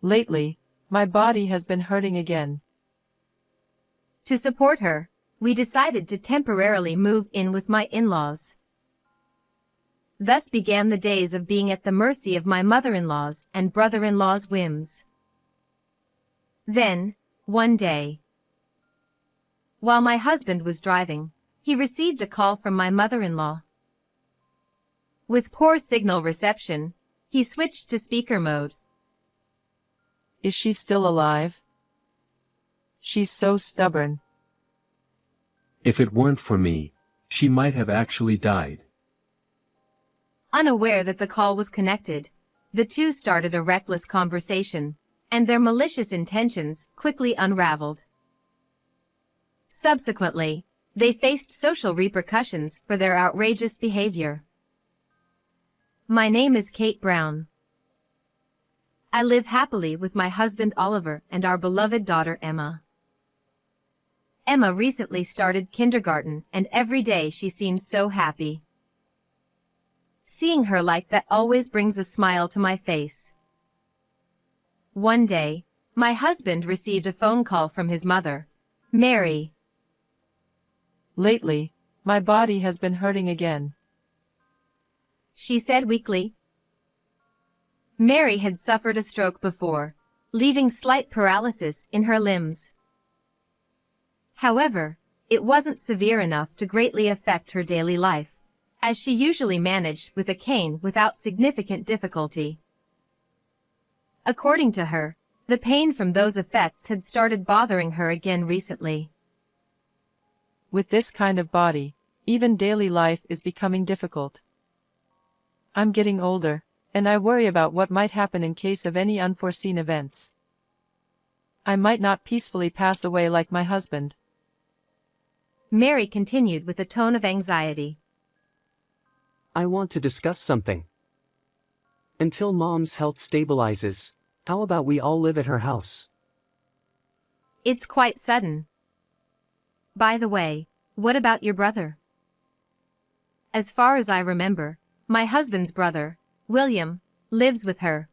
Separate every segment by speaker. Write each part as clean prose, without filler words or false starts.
Speaker 1: Lately, my body has been hurting again.
Speaker 2: To support her, we decided to temporarily move in with my in-laws. Thus began the days of being at the mercy of my mother-in-law's and brother-in-law's whims. Then, one day, while my husband was driving, he received a call from my mother-in-law. With poor signal reception, he switched to speaker mode.
Speaker 1: Is she still alive? She's so stubborn.
Speaker 3: If it weren't for me, she might have actually died.
Speaker 2: Unaware that the call was connected, the two started a reckless conversation, and their malicious intentions quickly unraveled. Subsequently, they faced social repercussions for their outrageous behavior. My name is Kate Brown. I live happily with my husband Oliver and our beloved daughter Emma. Emma recently started kindergarten, and every day she seems so happy. Seeing her like that always brings a smile to my face. One day, my husband received a phone call from his mother, Mary.
Speaker 1: Lately, my body has been hurting again,
Speaker 2: she said weakly. Mary had suffered a stroke before, leaving slight paralysis in her limbs. However, it wasn't severe enough to greatly affect her daily life, as she usually managed with a cane without significant difficulty. According to her, the pain from those effects had started bothering her again recently.
Speaker 1: With this kind of body, even daily life is becoming difficult. I'm getting older, and I worry about what might happen in case of any unforeseen events. I might not peacefully pass away like my husband.
Speaker 2: Mary continued with a tone of anxiety.
Speaker 4: I want to discuss something. Until Mom's health stabilizes, how about we all live at her house?
Speaker 2: It's quite sudden. By the way, what about your brother? As far as I remember, my husband's brother, William, lives with her.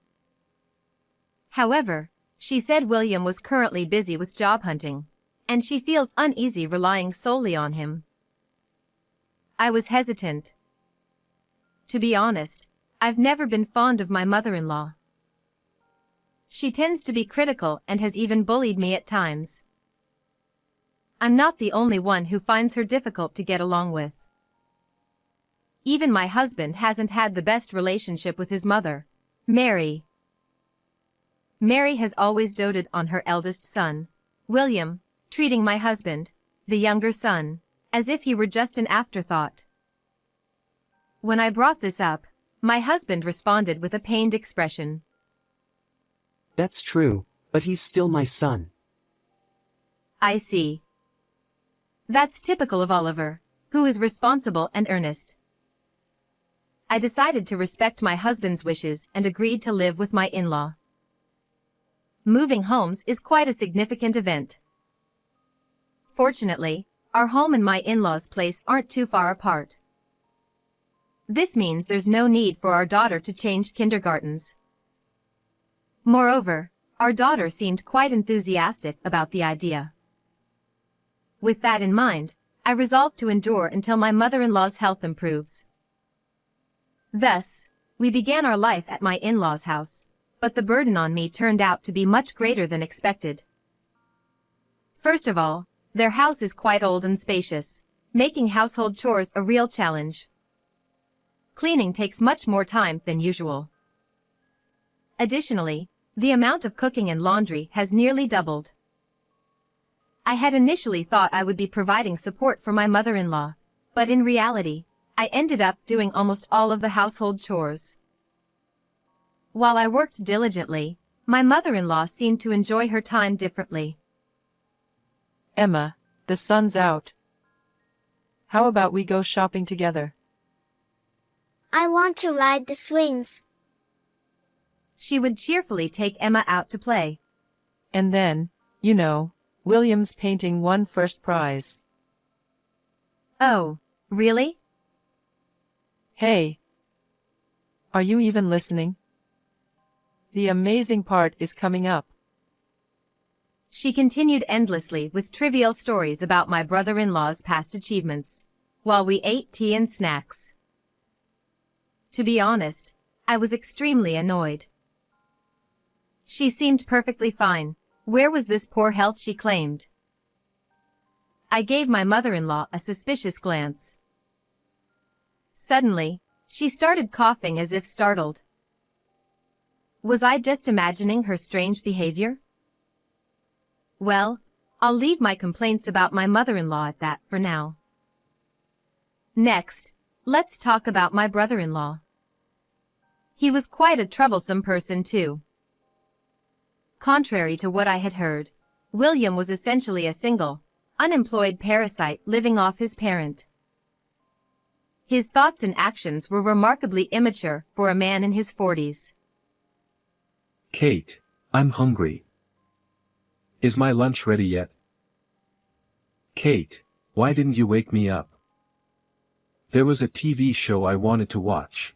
Speaker 2: However, she said William was currently busy with job hunting, and she feels uneasy relying solely on him. I was hesitant. To be honest, I've never been fond of my mother-in-law. She tends to be critical and has even bullied me at times. I'm not the only one who finds her difficult to get along with. Even my husband hasn't had the best relationship with his mother, Mary. Mary has always doted on her eldest son, William, treating my husband, the younger son, as if he were just an afterthought. When I brought this up, my husband responded with a pained expression.
Speaker 4: That's true, but he's still my son.
Speaker 2: I see. That's typical of Oliver, who is responsible and earnest. I decided to respect my husband's wishes and agreed to live with my in-law. Moving homes is quite a significant event. Fortunately, our home and my in-laws' place aren't too far apart. This means there's no need for our daughter to change kindergartens. Moreover, our daughter seemed quite enthusiastic about the idea. With that in mind, I resolved to endure until my mother-in-law's health improves. Thus, we began our life at my in-laws' house, but the burden on me turned out to be much greater than expected. First of all, their house is quite old and spacious, making household chores a real challenge. Cleaning takes much more time than usual. Additionally, the amount of cooking and laundry has nearly doubled. I had initially thought I would be providing support for my mother-in-law, but in reality, I ended up doing almost all of the household chores. While I worked diligently, my mother-in-law seemed to enjoy her time differently.
Speaker 1: Emma, the sun's out. How about we go shopping together?
Speaker 5: I want to ride the swings.
Speaker 2: She would cheerfully take Emma out to play.
Speaker 1: And then, William's painting won first prize.
Speaker 2: Oh, really?
Speaker 1: Hey. Are you even listening? The amazing part is coming up.
Speaker 2: She continued endlessly with trivial stories about my brother-in-law's past achievements, while we ate tea and snacks. To be honest, I was extremely annoyed. She seemed perfectly fine. Where was this poor health she claimed? I gave my mother-in-law a suspicious glance. Suddenly, she started coughing as if startled. Was I just imagining her strange behavior? Well, I'll leave my complaints about my mother-in-law at that for now. Next, let's talk about my brother-in-law. He was quite a troublesome person too. Contrary to what I had heard, William was essentially a single, unemployed parasite living off his parent. His thoughts and actions were remarkably immature for a man in his 40s.
Speaker 3: Kate, I'm hungry. Is my lunch ready yet? Kate, why didn't you wake me up? There was a TV show I wanted to watch.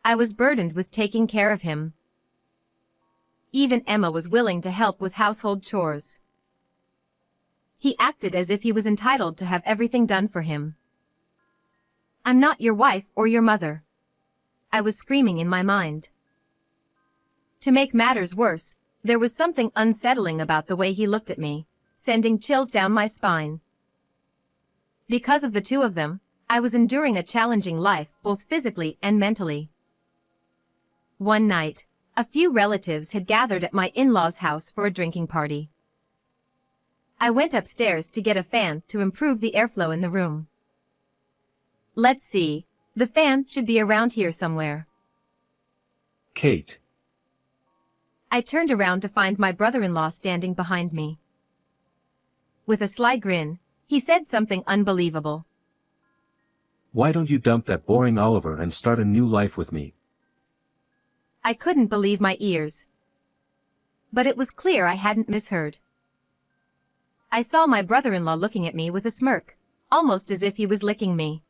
Speaker 2: I was burdened with taking care of him. Even Emma was willing to help with household chores. He acted as if he was entitled to have everything done for him. I'm not your wife or your mother. I was screaming in my mind. To make matters worse, there was something unsettling about the way he looked at me, sending chills down my spine. Because of the two of them, I was enduring a challenging life both physically and mentally. One night, a few relatives had gathered at my in-laws' house for a drinking party. I went upstairs to get a fan to improve the airflow in the room. Let's see, the fan should be around here somewhere.
Speaker 3: Kate.
Speaker 2: I turned around to find my brother-in-law standing behind me. With a sly grin, he said something unbelievable.
Speaker 3: Why don't you dump that boring Oliver and start a new life with me?
Speaker 2: I couldn't believe my ears. But it was clear I hadn't misheard. I saw my brother-in-law looking at me with a smirk, almost as if he was licking me.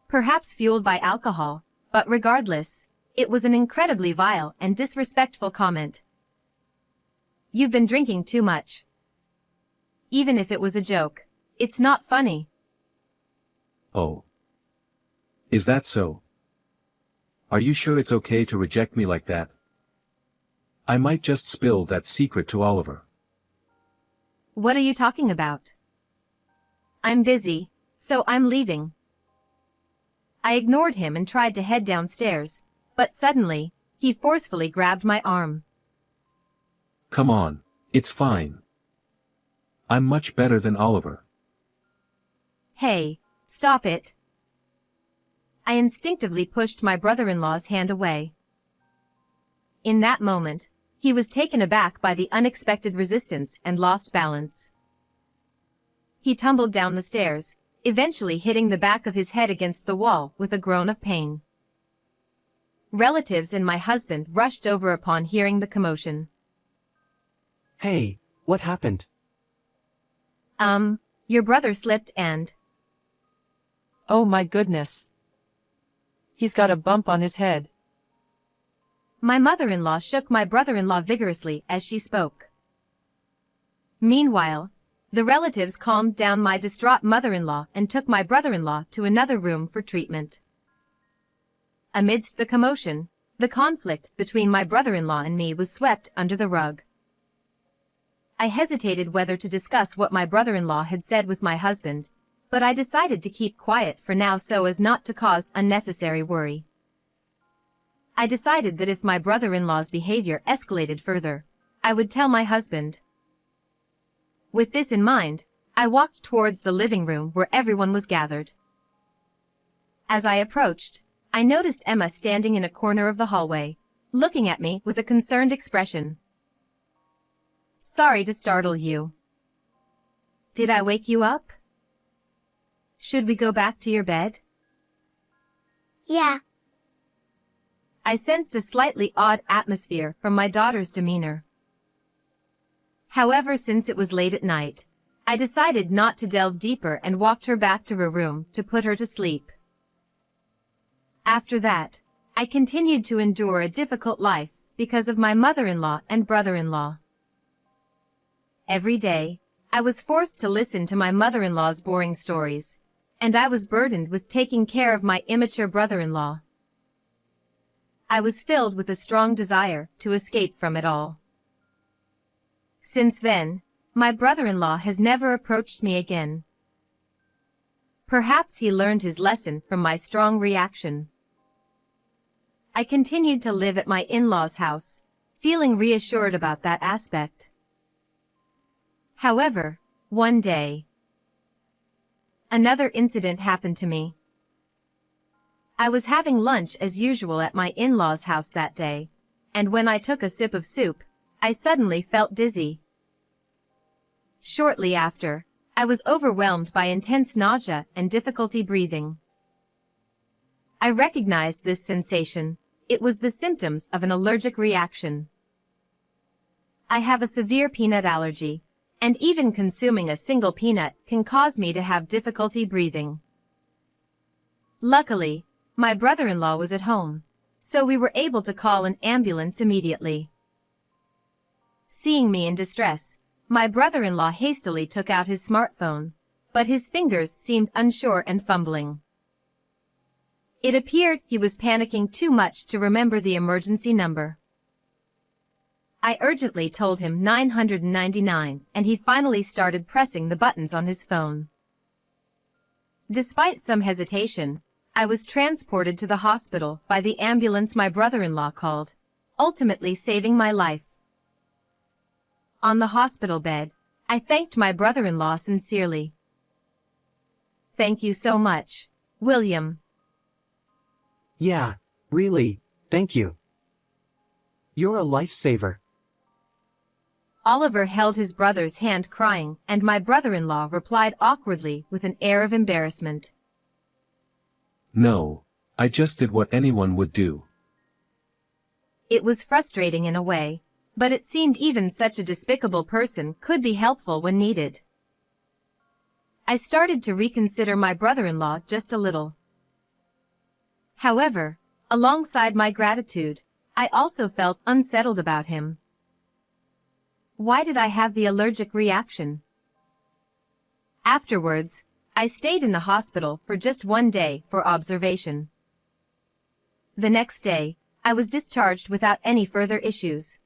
Speaker 2: Perhaps fueled by alcohol, but regardless, it was an incredibly vile and disrespectful comment. You've been drinking too much. Even if it was a joke, it's not funny.
Speaker 3: Oh. Is that so? Are you sure it's okay to reject me like that? I might just spill that secret to Oliver.
Speaker 2: What are you talking about? I'm busy, so I'm leaving. I ignored him and tried to head downstairs, but suddenly, he forcefully grabbed my arm.
Speaker 3: Come on, it's fine. I'm much better than Oliver.
Speaker 2: Hey, stop it. I instinctively pushed my brother-in-law's hand away. In that moment, he was taken aback by the unexpected resistance and lost balance. He tumbled down the stairs, eventually hitting the back of his head against the wall with a groan of pain. Relatives and my husband rushed over upon hearing the commotion.
Speaker 4: Hey, what happened?
Speaker 2: Your brother slipped and...
Speaker 1: Oh my goodness. He's got a bump on his head.
Speaker 2: My mother-in-law shook my brother-in-law vigorously as she spoke. Meanwhile, the relatives calmed down my distraught mother-in-law and took my brother-in-law to another room for treatment. Amidst the commotion, the conflict between my brother-in-law and me was swept under the rug. I hesitated whether to discuss what my brother-in-law had said with my husband, but I decided to keep quiet for now so as not to cause unnecessary worry. I decided that if my brother-in-law's behavior escalated further, I would tell my husband. With this in mind, I walked towards the living room where everyone was gathered. As I approached, I noticed Emma standing in a corner of the hallway, looking at me with a concerned expression. Sorry to startle you. Did I wake you up? Should we go back to your bed?
Speaker 5: Yeah,
Speaker 2: I sensed a slightly odd atmosphere from my daughter's demeanor. However, since it was late at night, I decided not to delve deeper and walked her back to her room to put her to sleep. After that, I continued to endure a difficult life because of my mother-in-law and brother-in-law. Every day, I was forced to listen to my mother-in-law's boring stories, and I was burdened with taking care of my immature brother-in-law. I was filled with a strong desire to escape from it all. Since then, my brother-in-law has never approached me again. Perhaps he learned his lesson from my strong reaction. I continued to live at my in-laws' house, feeling reassured about that aspect. However, one day, another incident happened to me. I was having lunch as usual at my in-laws' house that day, and when I took a sip of soup, I suddenly felt dizzy. Shortly after, I was overwhelmed by intense nausea and difficulty breathing. I recognized this sensation. It was the symptoms of an allergic reaction. I have a severe peanut allergy, and even consuming a single peanut can cause me to have difficulty breathing. Luckily, my brother-in-law was at home, so we were able to call an ambulance immediately. Seeing me in distress, my brother-in-law hastily took out his smartphone, but his fingers seemed unsure and fumbling. It appeared he was panicking too much to remember the emergency number. I urgently told him 999, and he finally started pressing the buttons on his phone. Despite some hesitation, I was transported to the hospital by the ambulance my brother-in-law called, ultimately saving my life. On the hospital bed, I thanked my brother-in-law sincerely. "Thank you so much, William."
Speaker 4: Yeah, really, thank you. You're a lifesaver.
Speaker 2: Oliver held his brother's hand crying, and my brother-in-law replied awkwardly with an air of embarrassment.
Speaker 3: No, I just did what anyone would do.
Speaker 2: It was frustrating in a way, but it seemed even such a despicable person could be helpful when needed. I started to reconsider my brother-in-law just a little. However, alongside my gratitude, I also felt unsettled about him. Why did I have the allergic reaction? Afterwards, I stayed in the hospital for just one day for observation. The next day, I was discharged without any further issues.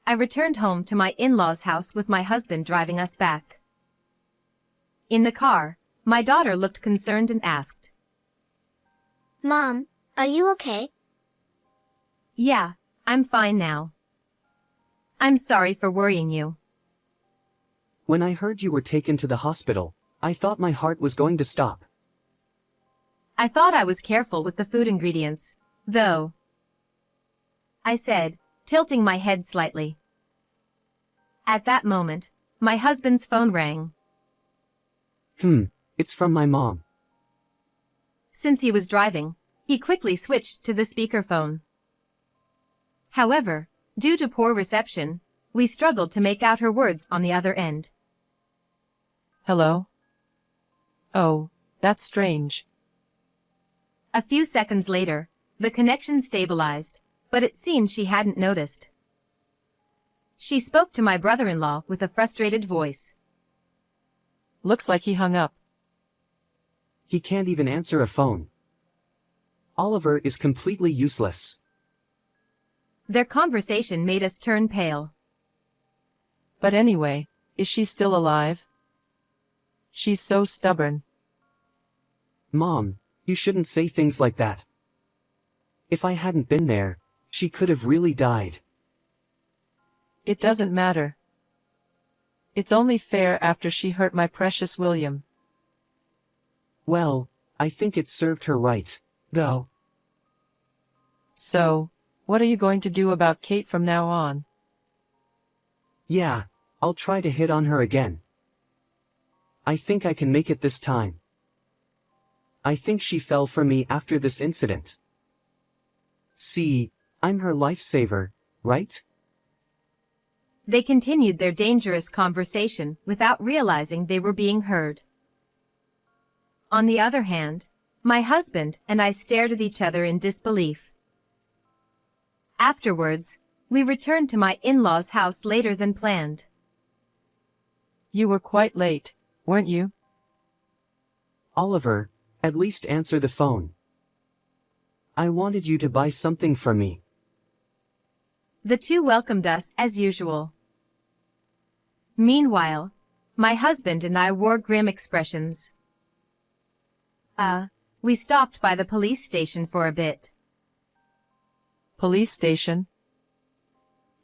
Speaker 2: I returned home to my in-laws' house with my husband driving us back. In the car, my daughter looked concerned and asked,
Speaker 5: Mom, are you okay?
Speaker 2: "Yeah, I'm fine now. I'm sorry for worrying you."
Speaker 4: When I heard you were taken to the hospital, I thought my heart was going to stop.
Speaker 2: I thought I was careful with the food ingredients, though, I said, tilting my head slightly. At that moment, my husband's phone rang.
Speaker 4: It's from my mom.
Speaker 2: Since he was driving, he quickly switched to the speakerphone. However, due to poor reception, we struggled to make out her words on the other end.
Speaker 1: Hello? Oh, that's strange.
Speaker 2: A few seconds later, the connection stabilized, but it seemed she hadn't noticed. She spoke to my brother-in-law with a frustrated voice.
Speaker 1: Looks like he hung up.
Speaker 4: He can't even answer a phone. Oliver is completely useless.
Speaker 2: Their conversation made us turn pale.
Speaker 1: But anyway, is she still alive? She's so stubborn.
Speaker 4: Mom, you shouldn't say things like that. If I hadn't been there, she could have really died.
Speaker 1: It doesn't matter. It's only fair after she hurt my precious William.
Speaker 4: Well, I think it served her right, though.
Speaker 1: So, what are you going to do about Kate from now on?
Speaker 4: Yeah, I'll try to hit on her again. I think I can make it this time. I think she fell for me after this incident. See, I'm her lifesaver, right?
Speaker 2: They continued their dangerous conversation without realizing they were being heard. On the other hand, My husband and I stared at each other in disbelief. Afterwards, we returned to my in-laws' house later than planned.
Speaker 1: You were quite late, weren't you?
Speaker 4: Oliver, at least answer the phone. I wanted you to buy something from me.
Speaker 2: The two welcomed us as usual. Meanwhile, my husband and I wore grim expressions. We stopped by the police station for a bit.
Speaker 1: Police station?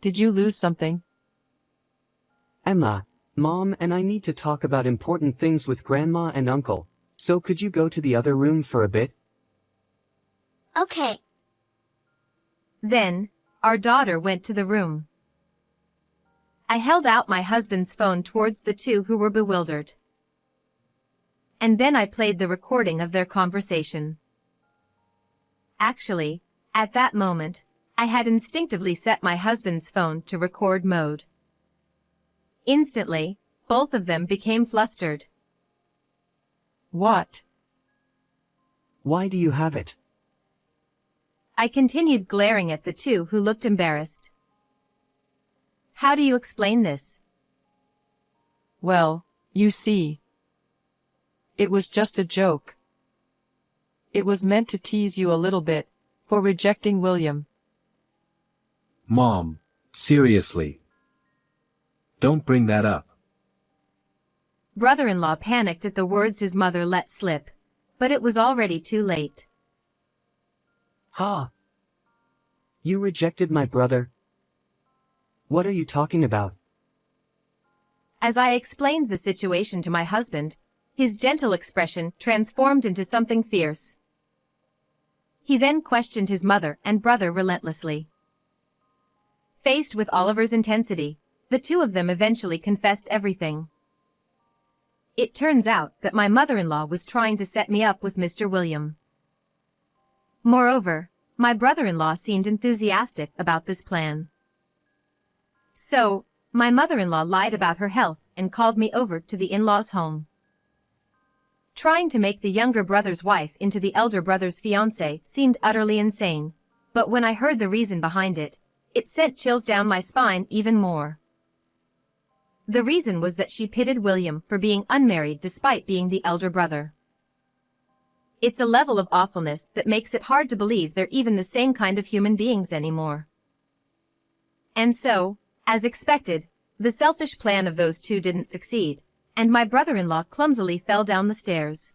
Speaker 1: Did you lose something?
Speaker 4: Emma, Mom and I need to talk about important things with Grandma and Uncle, so could you go to the other room for a bit?
Speaker 5: Okay.
Speaker 2: Then, our daughter went to the room. I held out my husband's phone towards the two who were bewildered. And then I played the recording of their conversation. Actually, at that moment, I had instinctively set my husband's phone to record mode. Instantly, both of them became flustered.
Speaker 1: What?
Speaker 4: Why do you have it?
Speaker 2: I continued glaring at the two who looked embarrassed. How do you explain this?
Speaker 1: Well, you see. It was just a joke. It was meant to tease you a little bit, for rejecting William.
Speaker 3: Mom, seriously. Don't bring that up.
Speaker 2: Brother-in-law panicked at the words his mother let slip, but it was already too late.
Speaker 4: Ha! You rejected my brother? What are you talking about?
Speaker 2: As I explained the situation to my husband, his gentle expression transformed into something fierce. He then questioned his mother and brother relentlessly. Faced with Oliver's intensity, the two of them eventually confessed everything. It turns out that my mother-in-law was trying to set me up with Mr. William. Moreover, my brother-in-law seemed enthusiastic about this plan. So, my mother-in-law lied about her health and called me over to the in-laws' home. Trying to make the younger brother's wife into the elder brother's fiancée seemed utterly insane, but when I heard the reason behind it, it sent chills down my spine even more. The reason was that she pitted William for being unmarried despite being the elder brother. It's a level of awfulness that makes it hard to believe they're even the same kind of human beings anymore. And so, as expected, the selfish plan of those two didn't succeed, and my brother-in-law clumsily fell down the stairs.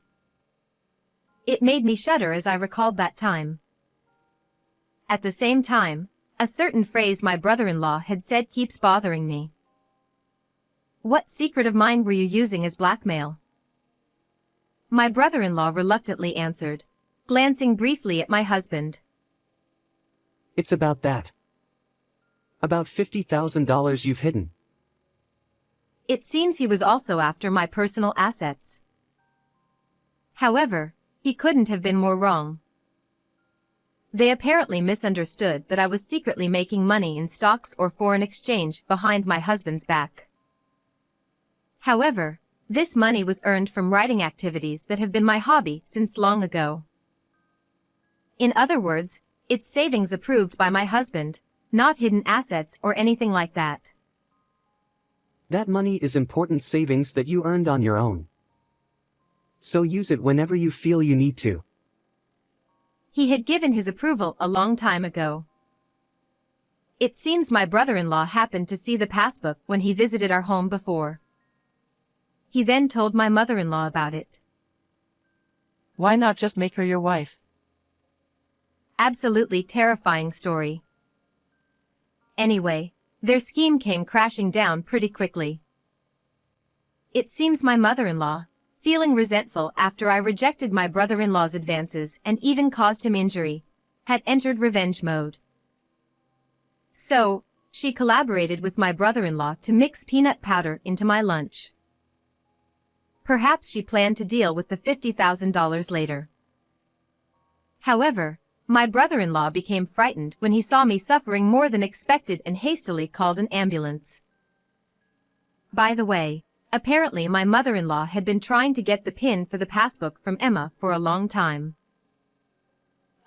Speaker 2: It made me shudder as I recalled that time. At the same time, a certain phrase my brother-in-law had said keeps bothering me. What secret of mine were you using as blackmail? My brother-in-law reluctantly answered, glancing briefly at my husband.
Speaker 4: It's about that. About $50,000 you've hidden.
Speaker 2: It seems he was also after my personal assets. However, he couldn't have been more wrong. They apparently misunderstood that I was secretly making money in stocks or foreign exchange behind my husband's back. However, this money was earned from writing activities that have been my hobby since long ago. In other words, it's savings approved by my husband, not hidden assets or anything like that.
Speaker 4: That money is important savings that you earned on your own. So use it whenever you feel you need to.
Speaker 2: He had given his approval a long time ago. It seems my brother-in-law happened to see the passbook when he visited our home before. He then told my mother-in-law about it.
Speaker 1: Why not just make her your wife?
Speaker 2: Absolutely terrifying story. Anyway, their scheme came crashing down pretty quickly. It seems my mother-in-law, feeling resentful after I rejected my brother-in-law's advances and even caused him injury, had entered revenge mode. So, she collaborated with my brother-in-law to mix peanut powder into my lunch. Perhaps she planned to deal with the $50,000 later. However, my brother-in-law became frightened when he saw me suffering more than expected and hastily called an ambulance. By the way, Apparently my mother-in-law had been trying to get the pin for the passbook from Emma for a long time.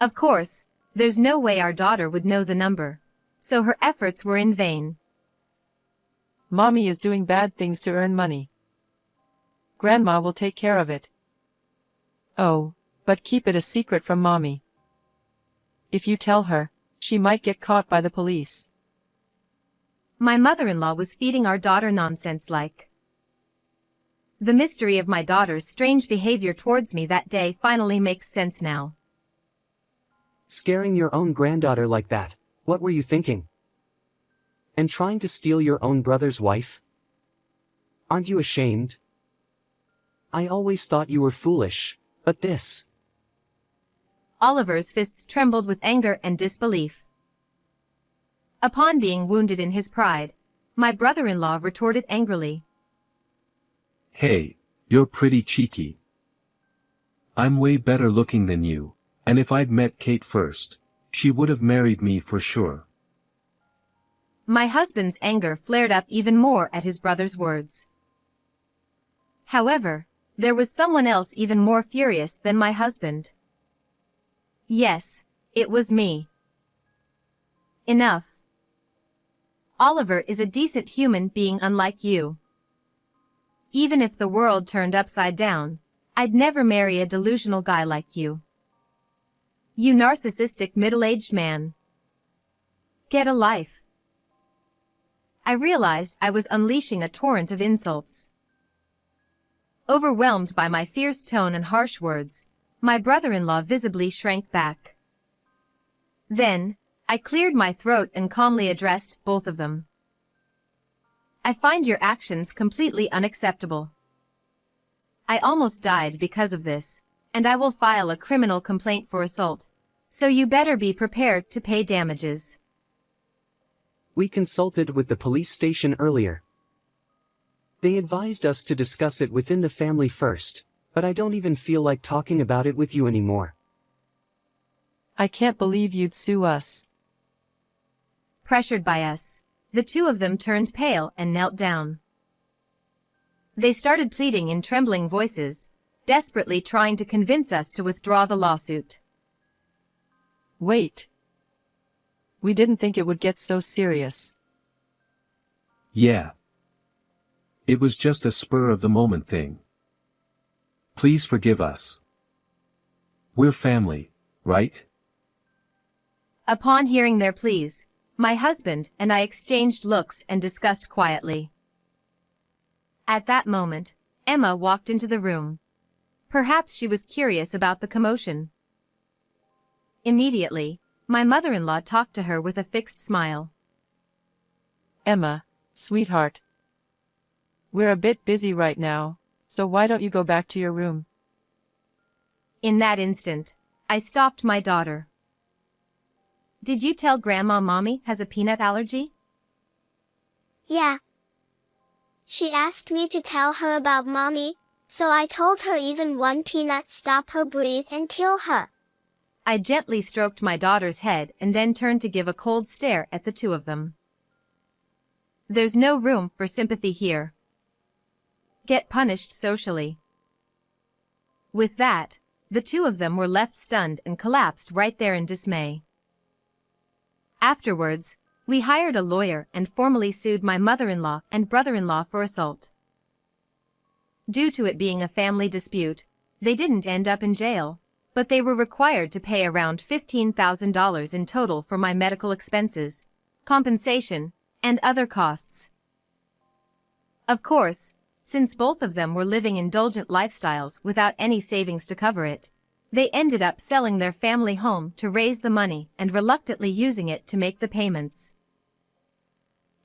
Speaker 2: Of course, there's no way our daughter would know the number, so her efforts were in vain.
Speaker 1: Mommy is doing bad things to earn money. Grandma will take care of it. Oh, but keep it a secret from Mommy. If you tell her, she might get caught by the police.
Speaker 2: My mother-in-law was feeding our daughter nonsense like. The mystery of my daughter's strange behavior towards me that day finally makes sense now.
Speaker 4: Scaring your own granddaughter like that, what were you thinking? And trying to steal your own brother's wife? Aren't you ashamed? I always thought you were foolish, but this.
Speaker 2: Oliver's fists trembled with anger and disbelief. Upon being wounded in his pride, my brother-in-law retorted angrily.
Speaker 3: Hey, you're pretty cheeky. I'm way better looking than you, and if I'd met Kate first, she would have married me for sure.
Speaker 2: My husband's anger flared up even more at his brother's words. However, there was someone else even more furious than my husband. Yes, it was me. Enough. Oliver is a decent human being unlike you. Even if the world turned upside down, I'd never marry a delusional guy like you. You narcissistic middle-aged man. Get a life. I realized I was unleashing a torrent of insults. Overwhelmed by my fierce tone and harsh words, my brother-in-law visibly shrank back. Then, I cleared my throat and calmly addressed both of them. I find your actions completely unacceptable. I almost died because of this, and I will file a criminal complaint for assault, so you better be prepared to pay damages.
Speaker 4: We consulted with the police station earlier. They advised us to discuss it within the family first, but I don't even feel like talking about it with you anymore.
Speaker 1: I can't believe you'd sue us.
Speaker 2: Pressured by us, the two of them turned pale and knelt down. They started pleading in trembling voices, desperately trying to convince us to withdraw the lawsuit.
Speaker 1: Wait. We didn't think it would get so serious.
Speaker 3: Yeah. It was just a spur-of-the-moment thing. Please forgive us. We're family, right?
Speaker 2: Upon hearing their pleas, my husband and I exchanged looks and discussed quietly. At that moment, Emma walked into the room. Perhaps she was curious about the commotion. Immediately, my mother-in-law talked to her with a fixed smile.
Speaker 1: Emma, sweetheart. We're a bit busy right now, so why don't you go back to your room?
Speaker 2: In that instant, I stopped my daughter. Did you tell Grandma Mommy has a peanut allergy?
Speaker 5: Yeah. She asked me to tell her about Mommy, so I told her even one peanut stop her breathe and kill her.
Speaker 2: I gently stroked my daughter's head and then turned to give a cold stare at the two of them. There's no room for sympathy here. Get punished socially. With that, the two of them were left stunned and collapsed right there in dismay. Afterwards, we hired a lawyer and formally sued my mother-in-law and brother-in-law for assault. Due to it being a family dispute, they didn't end up in jail, but they were required to pay around $15,000 in total for my medical expenses, compensation, and other costs. Of course, since both of them were living indulgent lifestyles without any savings to cover it, they ended up selling their family home to raise the money and reluctantly using it to make the payments.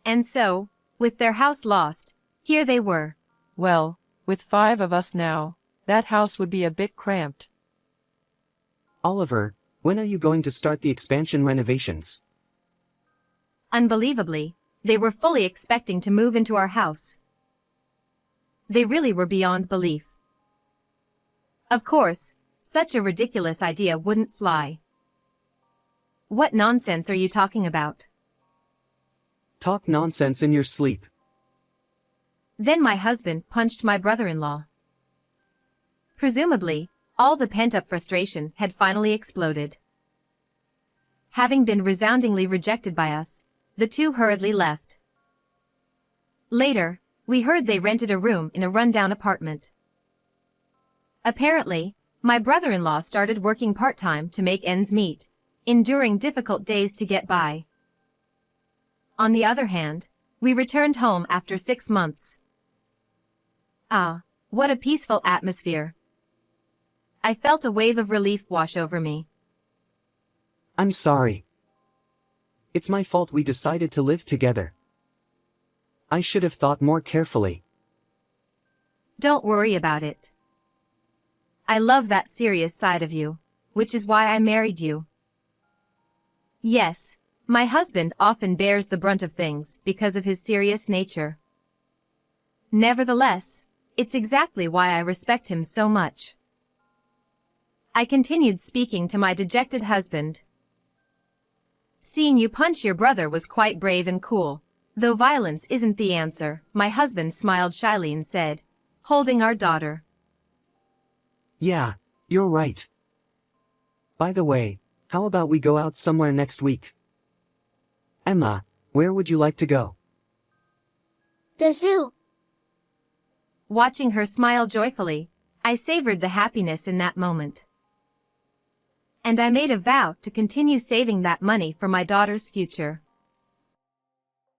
Speaker 2: And so, with their house lost, here they were.
Speaker 1: Well, with 5 of us now, that house would be a bit cramped.
Speaker 4: Oliver, when are you going to start the expansion renovations?
Speaker 2: Unbelievably, they were fully expecting to move into our house. They really were beyond belief. Of course, such a ridiculous idea wouldn't fly. What nonsense are you talking about?
Speaker 4: Talk nonsense in your sleep.
Speaker 2: Then my husband punched my brother-in-law. Presumably, all the pent-up frustration had finally exploded. Having been resoundingly rejected by us, the two hurriedly left. Later, we heard they rented a room in a rundown apartment. Apparently, my brother-in-law started working part-time to make ends meet, enduring difficult days to get by. On the other hand, we returned home after 6 months. Ah, what a peaceful atmosphere. I felt a wave of relief wash over me.
Speaker 4: I'm sorry. It's my fault we decided to live together. I should have thought more carefully.
Speaker 2: Don't worry about it. I love that serious side of you, which is why I married you. Yes, my husband often bears the brunt of things because of his serious nature. Nevertheless, it's exactly why I respect him so much. I continued speaking to my dejected husband. Seeing you punch your brother was quite brave and cool, though violence isn't the answer, my husband smiled shyly and said, holding our daughter.
Speaker 4: Yeah, you're right. By the way, how about we go out somewhere next week? Emma, where would you like to go?
Speaker 5: The zoo.
Speaker 2: Watching her smile joyfully, I savored the happiness in that moment. And I made a vow to continue saving that money for my daughter's future.